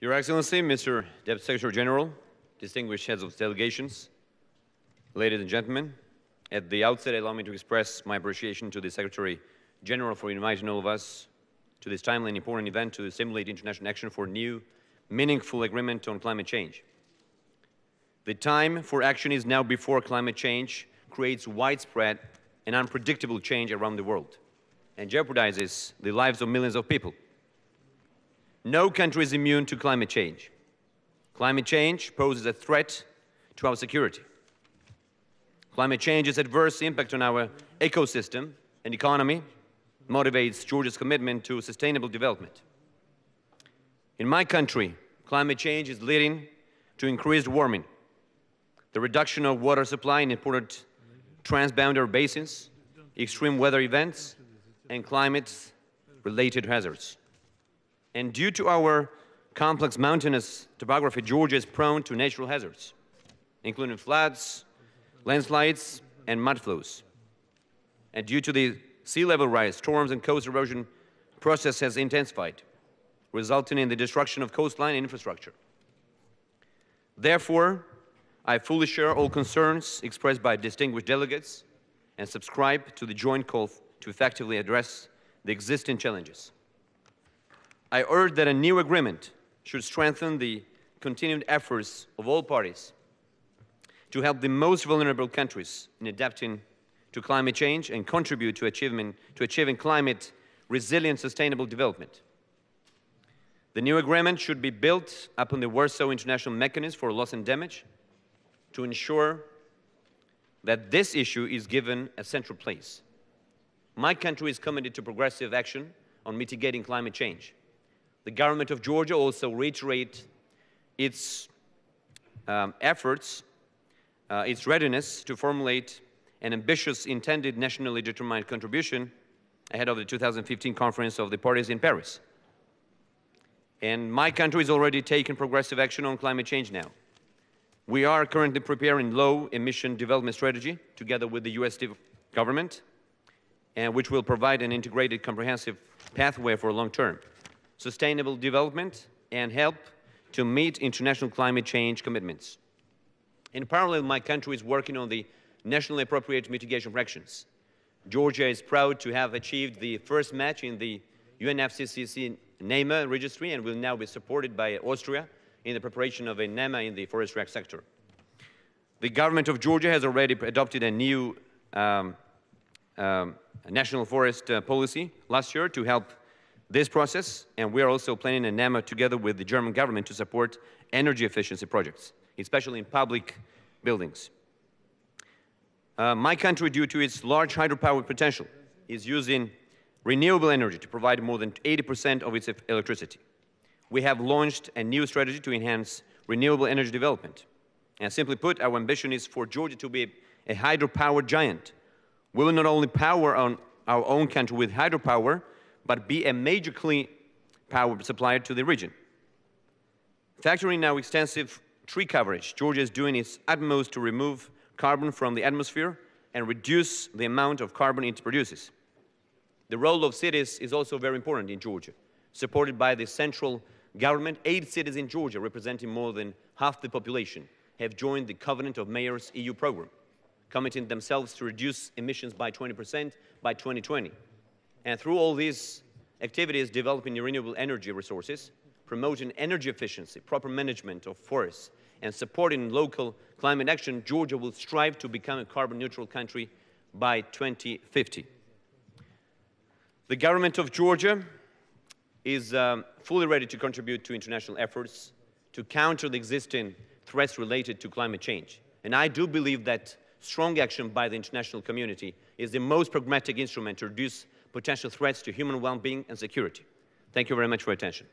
Your Excellency, Mr. Deputy Secretary General, distinguished heads of delegations, ladies and gentlemen, at the outset, allow me to express my appreciation to the Secretary General for inviting all of us to this timely and important event to stimulate international action for new, meaningful agreement on climate change. The time for action is now before climate change creates widespread and unpredictable change around the world and jeopardizes the lives of millions of people. No country is immune to climate change. Climate change poses a threat to our security. Climate change's adverse impact on our ecosystem and economy motivates Georgia's commitment to sustainable development. In my country, climate change is leading to increased warming, the reduction of water supply in important transboundary basins, extreme weather events, and climate-related hazards. And due to our complex mountainous topography, Georgia is prone to natural hazards, including floods, landslides, and mud flows. And due to the sea level rise, storms and coast erosion process has intensified, resulting in the destruction of coastline and infrastructure. Therefore, I fully share all concerns expressed by distinguished delegates and subscribe to the joint call to effectively address the existing challenges. I urge that a new agreement should strengthen the continued efforts of all parties to help the most vulnerable countries in adapting to climate change and contribute to achieving climate resilient, sustainable development. The new agreement should be built upon the Warsaw International Mechanism for Loss and Damage to ensure that this issue is given a central place. My country is committed to progressive action on mitigating climate change. The government of Georgia also reiterates its efforts, its readiness to formulate an ambitious intended nationally determined contribution ahead of the 2015 conference of the parties in Paris. And my country is already taking progressive action on climate change now. We are currently preparing low-emission development strategy together with the US government, and which will provide an integrated, comprehensive pathway for long-term sustainable development and help to meet international climate change commitments. In parallel, my country is working on the nationally appropriate mitigation actions. Georgia is proud to have achieved the first match in the UNFCCC NEMA registry and will now be supported by Austria in the preparation of a NEMA in the forestry sector. The government of Georgia has already adopted a new national forest policy last year to help this process, and we are also planning a NEMA together with the German government to support energy efficiency projects, especially in public buildings. My country, due to its large hydropower potential, is using renewable energy to provide more than 80% of its electricity. We have launched a new strategy to enhance renewable energy development. And simply put, our ambition is for Georgia to be a hydropower giant. We will not only power on our own country with hydropower, but be a major clean power supplier to the region. Factoring now extensive tree coverage, Georgia is doing its utmost to remove carbon from the atmosphere and reduce the amount of carbon it produces. The role of cities is also very important in Georgia. Supported by the central government, 8 cities in Georgia, representing more than half the population, have joined the Covenant of Mayors EU program, committing themselves to reduce emissions by 20% by 2020. And through all these activities, developing renewable energy resources, promoting energy efficiency, proper management of forests, and supporting local climate action, Georgia will strive to become a carbon-neutral country by 2050. The government of Georgia is fully ready to contribute to international efforts to counter the existing threats related to climate change. And I do believe that strong action by the international community is the most pragmatic instrument to reduce potential threats to human well-being and security. Thank you very much for your attention.